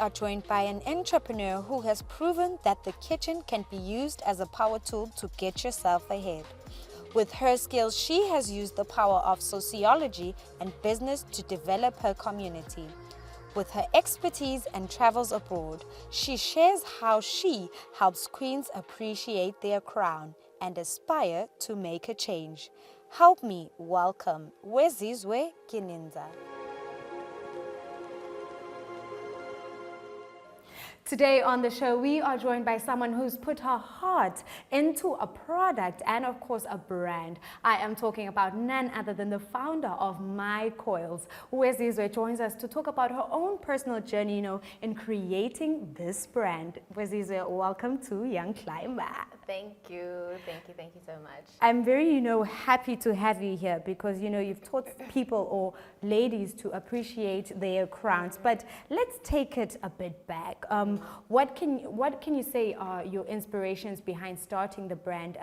are joined by an entrepreneur who has proven that the kitchen can be used as a power tool to get yourself ahead. With her skills, she has used the power of sociology and business to develop her community. With her expertise and travels abroad, she shares how she helps queens appreciate their crown and aspire to make a change. Help me welcome Wezizwe Ginindza. Today on the show, we are joined by someone who's put her heart into a product and, of course, a brand. I am talking about none other than the founder of My Coils. Wezizwe joins us to talk about her own personal journey, in creating this brand. Wezizwe, welcome to Young Climber. Thank you so much. I'm very, happy to have you here because, you've taught people or ladies to appreciate their crowns. But let's take it a bit back. What can you say are your inspirations behind starting the brand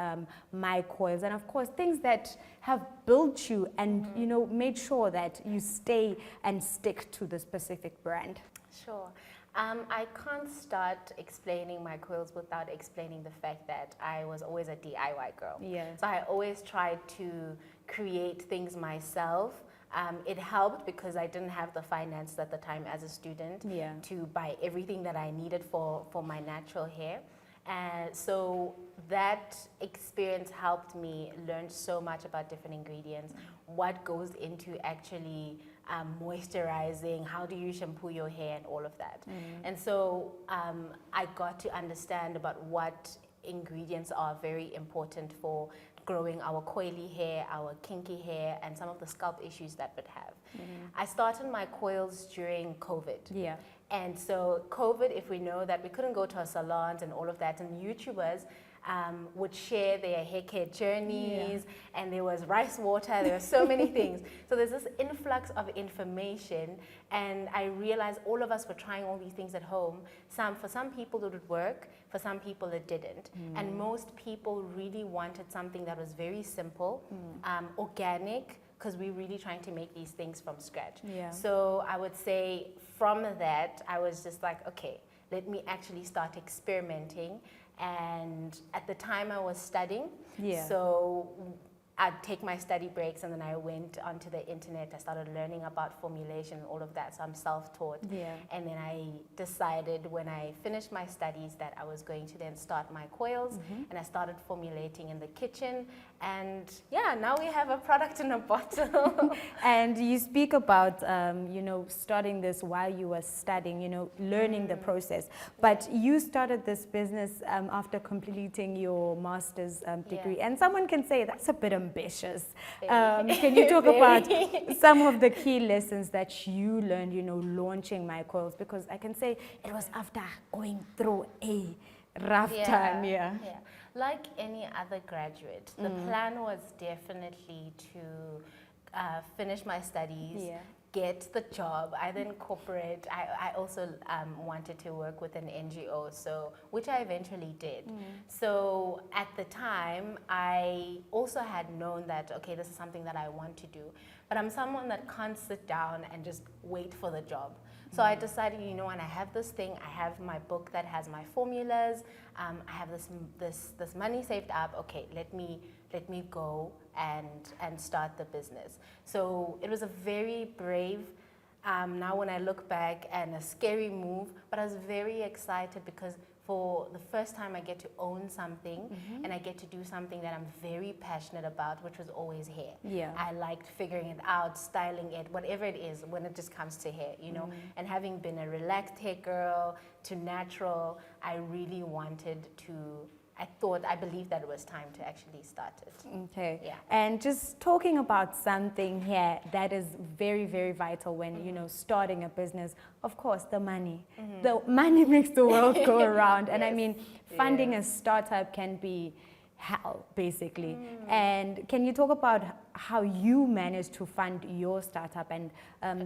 My Coils, and of course things that have built you and made sure that you stay and stick to the specific brand? Sure. I can't start explaining My Coils without explaining the fact that I was always a DIY girl. Yeah. So I always tried to create things myself. It helped because I didn't have the finance at the time as a student to buy everything that I needed for my natural hair. And so that experience helped me learn so much about different ingredients, what goes into actually moisturizing, how do you shampoo your hair and all of that. And so I got to understand about what ingredients are very important for growing our coily hair, our kinky hair, and some of the scalp issues that would have. I started My Coils during COVID. Yeah. And so COVID, if we know that we couldn't go to our salons and all of that, and YouTubers would share their hair care journeys, and there was rice water, there were so many things. So there's this influx of information, and I realized all of us were trying all these things at home. For some people it would work, for some people it didn't. And most people really wanted something that was very simple, organic, because we're really trying to make these things from scratch. Yeah. So I would say from that, I was just like, okay, let me actually start experimenting. And at the time I was studying, so I'd take my study breaks and then I went onto the internet. I started learning about formulation and all of that, so I'm self-taught. And then I decided when I finished my studies that I was going to then start My Coils, and I started formulating in the kitchen. And now we have a product in a bottle. And you speak about, starting this while you were studying, learning the process. But you started this business after completing your master's degree. And someone can say that's a bit ambitious. Can you talk about some of the key lessons that you learned, launching My Coils? Because I can say it was after going through a rough time. Like any other graduate, the plan was definitely to finish my studies, get the job, either in corporate. I also wanted to work with an NGO, which I eventually did. So at the time, I also had known that, okay, this is something that I want to do. But I'm someone that can't sit down and just wait for the job. So I decided, when I have this thing, I have my book that has my formulas, I have this money saved up, okay, let me go and start the business. So it was a very brave, now when I look back, and a scary move, but I was very excited because for the first time I get to own something, and I get to do something that I'm very passionate about, which was always hair. I liked figuring it out, styling it, whatever it is, when it just comes to hair, and having been a relaxed hair girl to natural, I really wanted to, I believed that it was time to actually start it. Okay. Yeah. And just talking about something here that is very, very vital when, starting a business, of course, the money. The money makes the world go around. And I mean, funding a startup can be hell, basically. And can you talk about how you managed to fund your startup and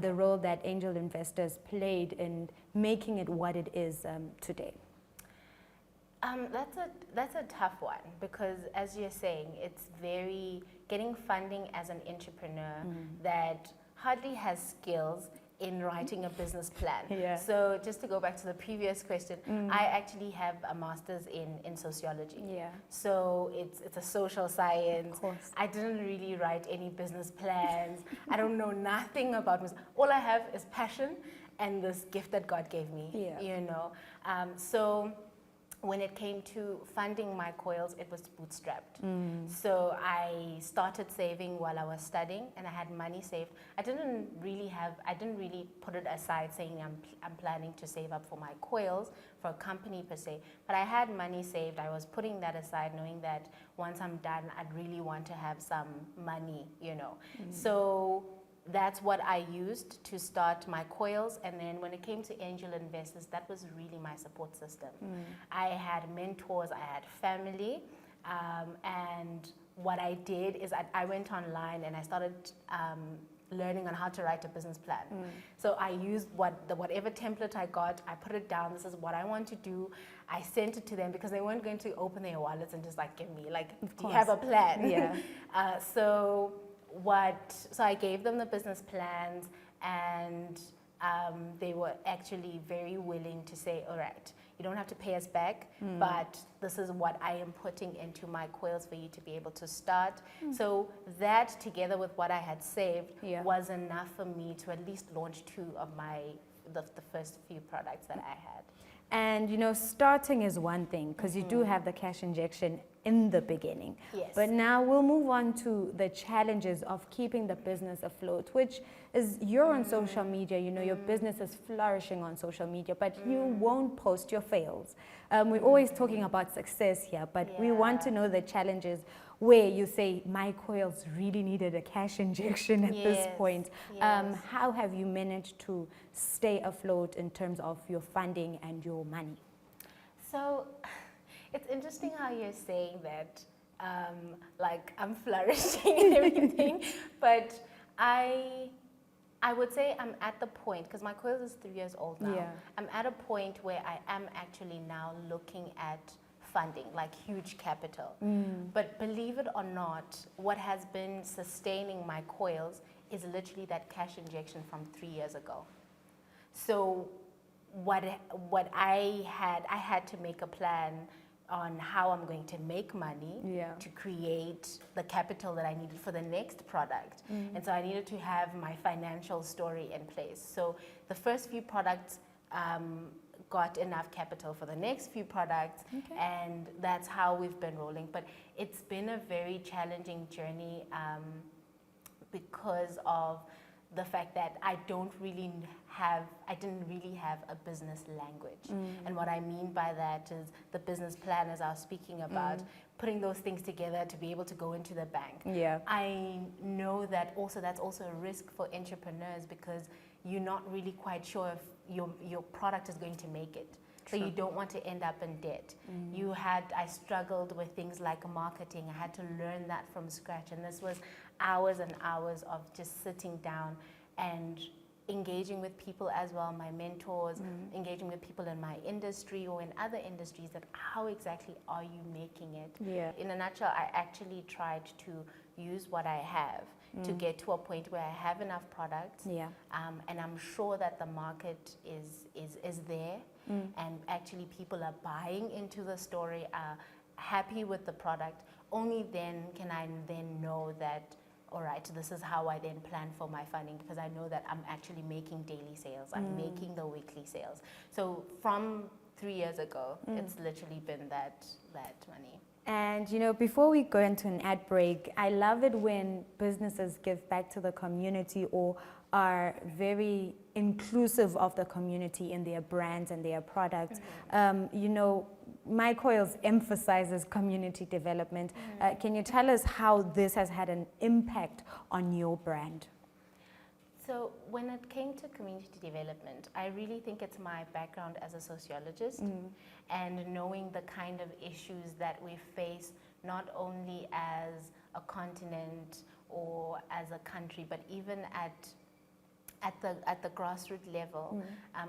the role that angel investors played in making it what it is today? That's a tough one because, as you're saying, it's very getting funding as an entrepreneur that hardly has skills in writing a business plan. Yeah. So just to go back to the previous question, I actually have a master's in sociology. Yeah. So it's a social science. Of course. I didn't really write any business plans. I don't know nothing about business. All I have is passion and this gift that God gave me. Yeah. You know. So when it came to funding My Coils, it was bootstrapped. So I started saving while I was studying, and I had money saved. I didn't really put it aside saying I'm planning to save up for My Coils, for a company per se, but I had money saved. I was putting that aside knowing that once I'm done, I'd really want to have some money, you know. So that's what I used to start My Coils, and then when it came to angel investors, that was really my support system. I had mentors, I had family, and what I did is I went online and I started learning on how to write a business plan. So I used whatever template I got, I put it down, this is what I want to do. I sent it to them because they weren't going to open their wallets and just like give me, like, do you have a plan? Yeah. So I gave them the business plans, and they were actually very willing to say, all right, you don't have to pay us back, but this is what I am putting into My Coils for you to be able to start. So that, together with what I had saved, was enough for me to at least launch 2 of the first few products that I had. And you know, starting is one thing, because you do have the cash injection in the beginning. Yes. But now we'll move on to the challenges of keeping the business afloat, which is you're on social media, you know, your business is flourishing on social media, but you won't post your fails. We're always talking about success here, but we want to know the challenges where you say My Coils really needed a cash injection at this point. How have you managed to stay afloat in terms of your funding and your money? So it's interesting how you're saying that, like I'm flourishing and everything, but I would say I'm at the point, because My Coils is 3 years old now. Yeah. I'm at a point where I am actually now looking at funding, like huge capital. But believe it or not, what has been sustaining My Coils is literally that cash injection from 3 years ago. So what I had to make a plan on how I'm going to make money to create the capital that I needed for the next product. And so I needed to have my financial story in place. So the first few products got enough capital for the next few products, and that's how we've been rolling. But it's been a very challenging journey because of the fact that I didn't really have a business language. And what I mean by that is the business plan, as I was speaking about, putting those things together to be able to go into the bank. I know that that's also a risk for entrepreneurs, because you're not really quite sure if your product is going to make it. So you don't want to end up in debt. I struggled with things like marketing. I had to learn that from scratch. And this was hours and hours of just sitting down and engaging with people as well, my mentors, engaging with people in my industry or in other industries, that how exactly are you making it? In a nutshell, I actually tried to use what I have to get to a point where I have enough products, and I'm sure that the market is there, and actually people are buying into the story, are happy with the product. Only then can I then know that, all right, this is how I then plan for my funding, because I know that I'm actually making daily sales, I'm making the weekly sales. So from 3 years ago, it's literally been that money. And you know, before we go into an ad break, I love it when businesses give back to the community or are very inclusive of the community in their brands and their products. You know, My Coils emphasizes community development. Can you tell us how this has had an impact on your brand? So when it came to community development, I really think it's my background as a sociologist, and knowing the kind of issues that we face, not only as a continent or as a country, but even at the grassroots level.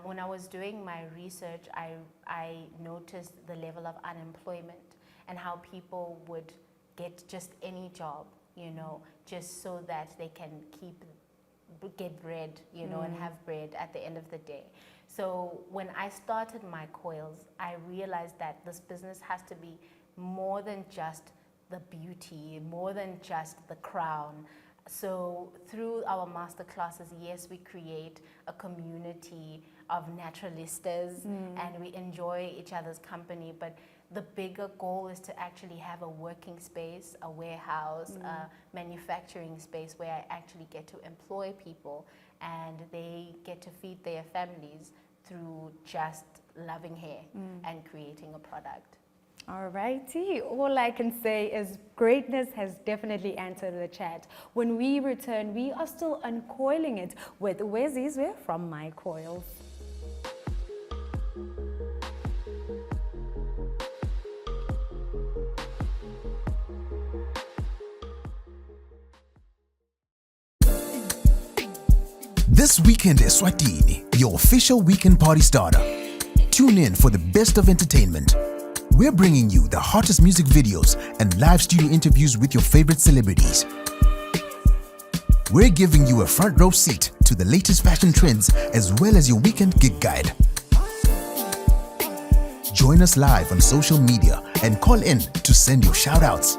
When I was doing my research, I noticed the level of unemployment and how people would get just any job, you know, just so that they can keep get bread, you know, and have bread at the end of the day. So when I started My Coils, I realized that this business has to be more than just the beauty, more than just the crown. So through our master classes, yes, we create a community of naturalistas and we enjoy each other's company, but the bigger goal is to actually have a working space, a warehouse, a manufacturing space where I actually get to employ people and they get to feed their families through just loving hair and creating a product. All righty. All I can say is greatness has definitely entered the chat. When we return, we are still uncoiling it with Wezizwe from My Coils. This weekend is Eswatini, your official weekend party starter. Tune in for the best of entertainment. We're bringing you the hottest music videos and live studio interviews with your favorite celebrities. We're giving you a front row seat to the latest fashion trends as well as your weekend gig guide. Join us live on social media and call in to send your shout outs.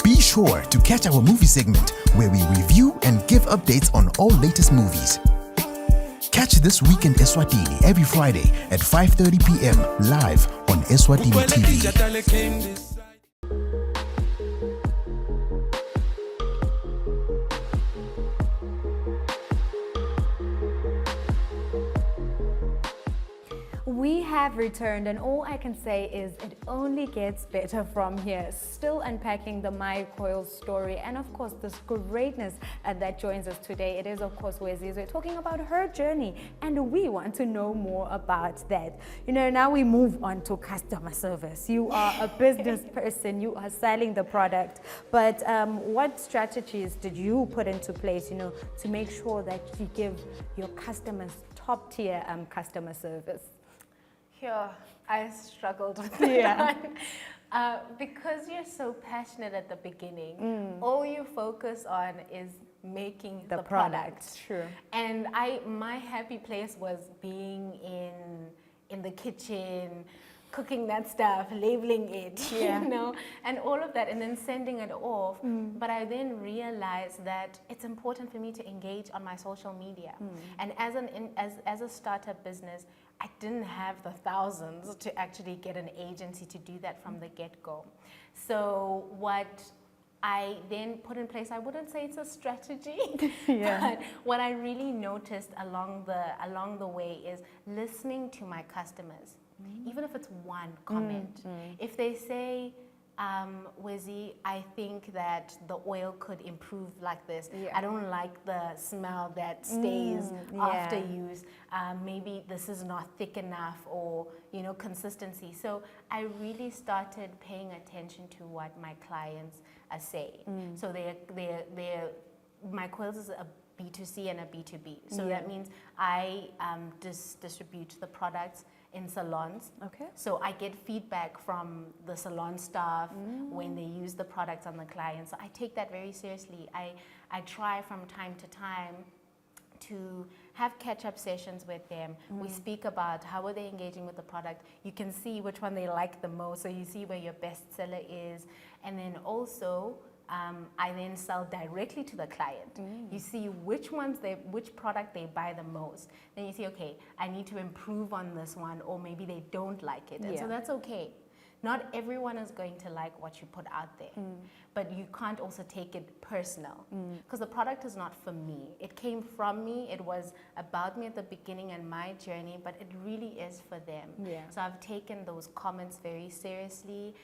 Be sure to catch our movie segment where we review and give updates on all latest movies. Catch This Weekend Eswatini every Friday at 5:30 p.m. live on Eswatini TV. We have returned, and all I can say is it only gets better from here. Still unpacking the My Coils story, and of course this greatness that joins us today. It is of course Wezizwe talking about her journey, and we want to know more about that. You know, now we move on to customer service. You are a business person, you are selling the product, but what strategies did you put into place, you know, to make sure that you give your customers top tier customer service? Here, I struggled with that one. Because you're so passionate at the beginning, all you focus on is making the product. True. And my happy place was being in the kitchen, cooking that stuff, labeling it, you know, and all of that, and then sending it off. But I then realized that it's important for me to engage on my social media. And as a startup business, I didn't have the thousands to actually get an agency to do that from the get-go. So what I then put in place, I wouldn't say it's a strategy, but what I really noticed along the way is listening to my customers. Even if it's one comment. If they say, Wezzy, I think that the oil could improve like this. I don't like the smell that stays after use. Maybe this is not thick enough, or, you know, consistency. So I really started paying attention to what my clients are saying. So My Coils is a B2C and a B2B. So that means I distribute the products in salons. So I get feedback from the salon staff when they use the products on the clients. So I take that very seriously. I try from time to time to have catch-up sessions with them. We speak about how are they engaging with the product. You can see which one they like the most, so you see where your bestseller is. And then also, I then sell directly to the client. You see which product they buy the most. Then you see, okay, I need to improve on this one, or maybe they don't like it. And so that's okay. Not everyone is going to like what you put out there, but you can't also take it personal, because the product is not for me. It came from me. It was about me at the beginning and my journey, but it really is for them. So I've taken those comments very seriously,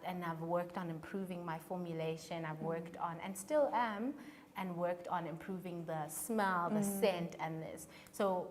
and I've worked on improving my formulation. I've worked on, and still am, and worked on improving the smell, the scent, and this. So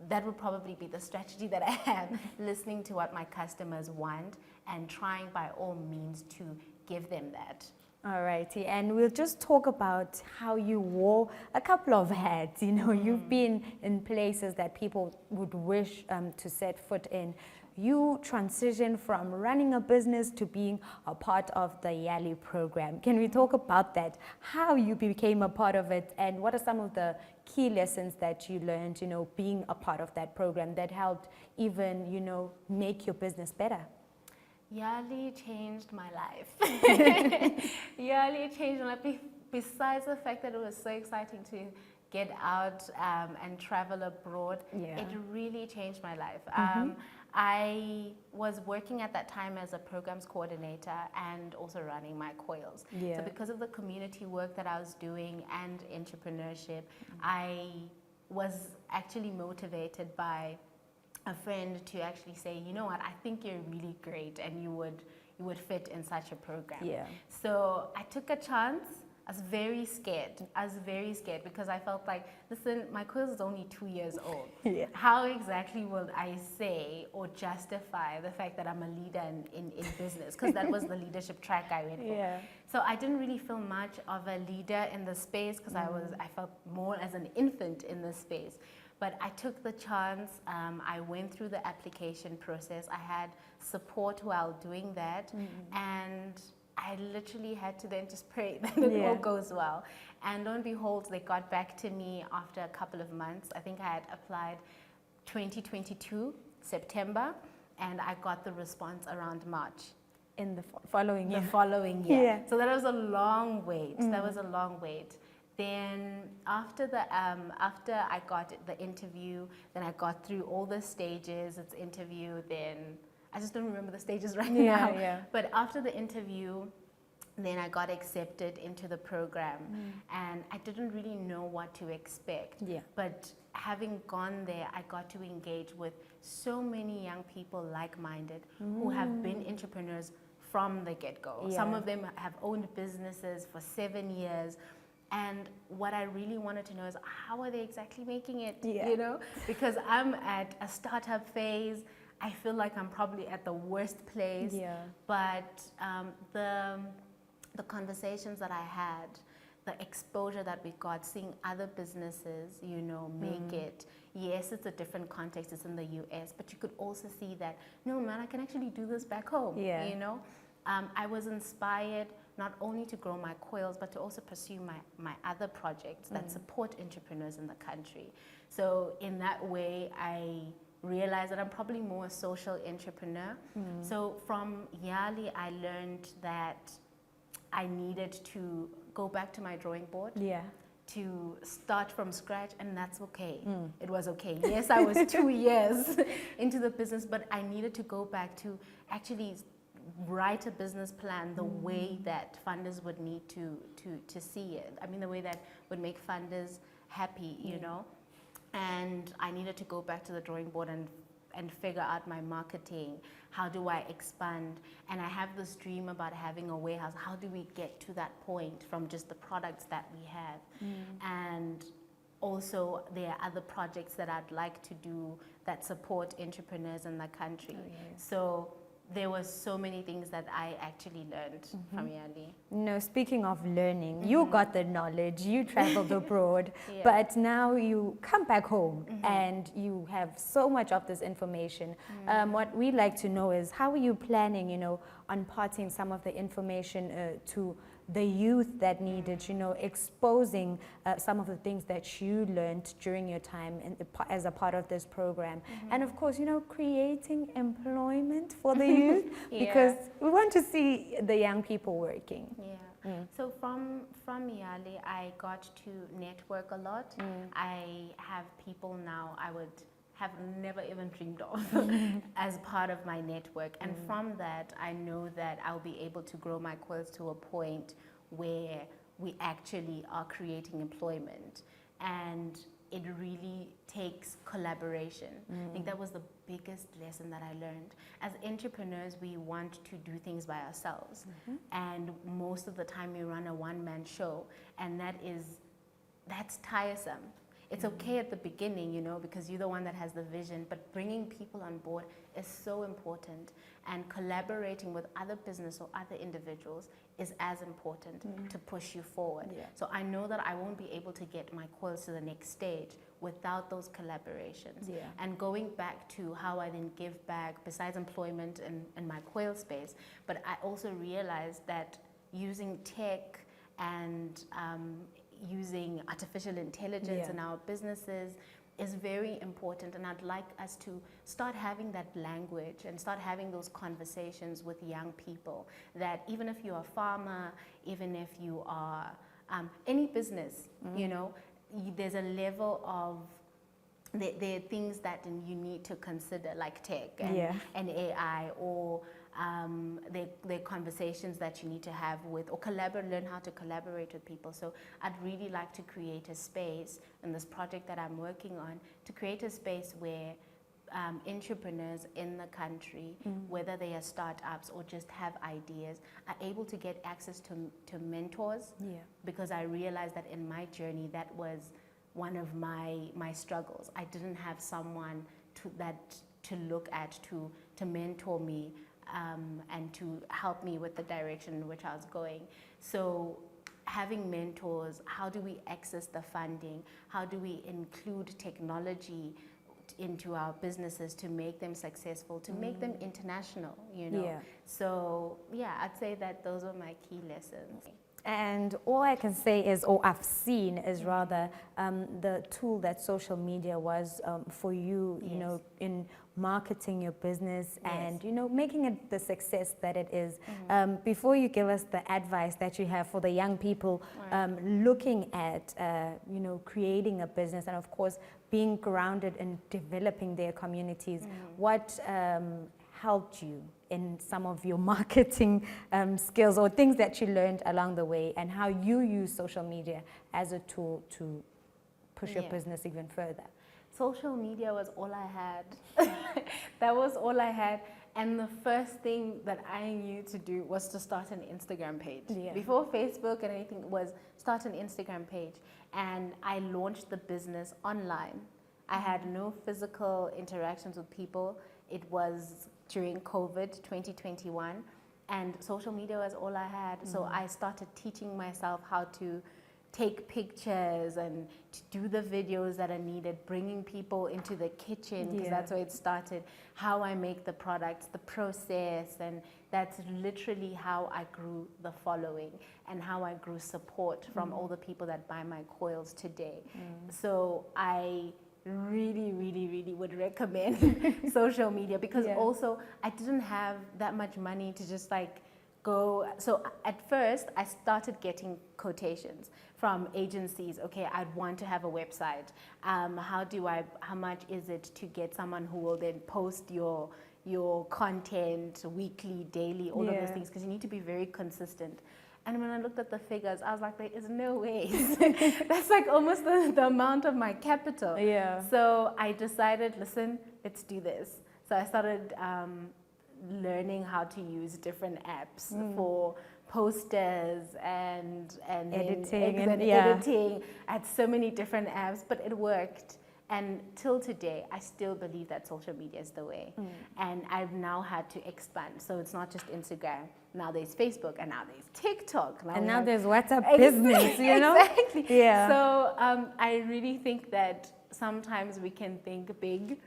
that would probably be the strategy that I have, listening to what my customers want and trying by all means to give them that. Alrighty, and we'll just talk about how you wore a couple of hats. You know, you've been in places that people would wish to set foot in. You transitioned from running a business to being a part of the YALI program. Can we talk about that? How you became a part of it, and what are some of the key lessons that you learned, you know, being a part of that program that helped even, you know, make your business better? YALI changed my life. YALI changed my life. Besides the fact that it was so exciting to get out and travel abroad, it really changed my life. I was working at that time as a programs coordinator and also running My Coils. So because of the community work that I was doing and entrepreneurship, I was actually motivated by a friend to actually say, you know what, I think you're really great and you would fit in such a program. So I took a chance. I was very scared. Because I felt like, listen, My Coils is only 2 years old. How exactly will I say or justify the fact that I'm a leader in business? Because that was the leadership track I went for. So I didn't really feel much of a leader in the space because I felt more as an infant in the space. But I took the chance. I went through the application process. I had support while doing that. And I literally had to then just pray that it all goes well. And lo and behold, they got back to me after a couple of months. I think I had applied 2022, September, and I got the response around March. In the following year. The following year. So that was a long wait. That was a long wait. Then after I got the interview, then I got through all the stages. It's interview, then I just don't remember the stages right now. But after the interview, then I got accepted into the program, and I didn't really know what to expect. But having gone there, I got to engage with so many young people like-minded who have been entrepreneurs from the get-go. Some of them have owned businesses for 7 years. And what I really wanted to know is, how are they exactly making it, you know? Because I'm at a startup phase. I feel like I'm probably at the worst place. But the conversations that I had, the exposure that we got, seeing other businesses, you know, make it. Yes, it's a different context. It's in the US. But you could also see that, no, man, I can actually do this back home, you know? I was inspired not only to grow My Coils, but to also pursue my other projects that support entrepreneurs in the country. So in that way, I realized that I'm probably more a social entrepreneur. So from YALI, I learned that I needed to go back to my drawing board. To start from scratch, and that's okay. It was okay. Yes, I was 2 years into the business, but I needed to go back to actually write a business plan the way that funders would need to see it. I mean, the way that would make funders happy, you know? And I needed to go back to the drawing board and figure out my marketing. How do I expand? And I have this dream about having a warehouse. How do we get to that point from just the products that we have? And also, there are other projects that I'd like to do that support entrepreneurs in the country. So there was so many things that I actually learned from YALI. No, speaking of learning, you got the knowledge, you traveled abroad, but now you come back home and you have so much of this information. What we'd like to know is, how are you planning, you know, imparting some of the information to the youth that needed, you know, exposing some of the things that you learned during your time as a part of this program. And of course, you know, creating employment for the youth, because we want to see the young people working. So from YALI, I got to network a lot. I have people now I would have never even dreamed of as part of my network. And from that, I know that I'll be able to grow My Coils to a point where we actually are creating employment. And it really takes collaboration. I think that was the biggest lesson that I learned. As entrepreneurs, we want to do things by ourselves. And most of the time we run a one-man show, and that's tiresome. It's okay at the beginning, you know, because you're the one that has the vision, but bringing people on board is so important, and collaborating with other business or other individuals is as important to push you forward. So I know that I won't be able to get My Coils to the next stage without those collaborations. And going back to how I then give back, besides employment in My Coil space, but I also realized that using tech and using artificial intelligence in our businesses is very important, and I'd like us to start having that language and start having those conversations with young people, that even if you're a farmer, even if you are any business, you know, there's a level of there are things that you need to consider, like tech and AI, or the conversations that you need to have with, or learn how to collaborate with people. So I'd really like to create a space in this project that I'm working on, to create a space where entrepreneurs in the country, whether they are startups or just have ideas, are able to get access to mentors. Because I realized that in my journey, that was one of my struggles. I didn't have someone to look at, to mentor me, and to help me with the direction in which I was going. So having mentors, how do we access the funding? How do we include technology into our businesses to make them successful, to make them international, you know? So yeah, I'd say that those are my key lessons. And all I can say is, or I've seen, is rather the tool that social media was for you, you know, in marketing your business and, you know, making it the success that it is. Before you give us the advice that you have for the young people looking at, you know, creating a business and, of course, being grounded in developing their communities, what helped you in some of your marketing skills, or things that you learned along the way, and how you use social media as a tool to push your business even further? Social media was all I had. That was all I had. And the first thing that I knew to do was to start an Instagram page. Before Facebook and anything, was start an Instagram page. And I launched the business online. I had no physical interactions with people. It was during COVID 2021, and social media was all I had. So I started teaching myself how to take pictures and to do the videos that are needed, bringing people into the kitchen, because that's where it started, how I make the products, the process, and that's literally how I grew the following and how I grew support from all the people that buy my coils today. So I really would recommend social media, because also I didn't have that much money to just like go. So at first I started getting quotations from agencies. Okay, I'd want to have a website. How much is it to get someone who will then post your content weekly, daily, all of those things, because you need to be very consistent. And when I looked at the figures, I was like, there is no way. That's like almost the amount of my capital. So I decided, listen, let's do this. So I started learning how to use different apps for posters and editing. Editing. I had so many different apps, but it worked. And till today, I still believe that social media is the way. And I've now had to expand. So it's not just Instagram. Now there's Facebook, and now there's TikTok. Now there's WhatsApp business, you know? Exactly. So I really think that sometimes we can think big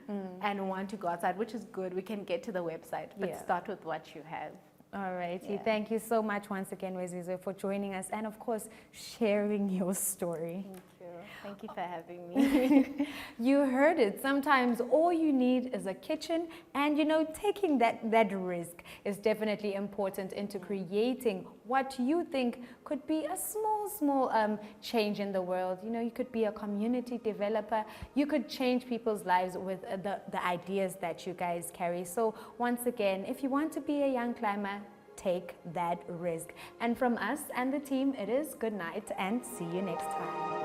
and want to go outside, which is good. We can get to the website, but start with what you have. All right. Thank you so much once again, Wezizwe, for joining us and, of course, sharing your story. Thank you. Thank you for having me. You heard it. Sometimes all you need is a kitchen, and, you know, taking that risk is definitely important into creating what you think could be a small change in the world. You know, you could be a community developer. You could change people's lives with the ideas that you guys carry. So once again, if you want to be a young climber, take that risk. And from us and the team, it is good night and see you next time.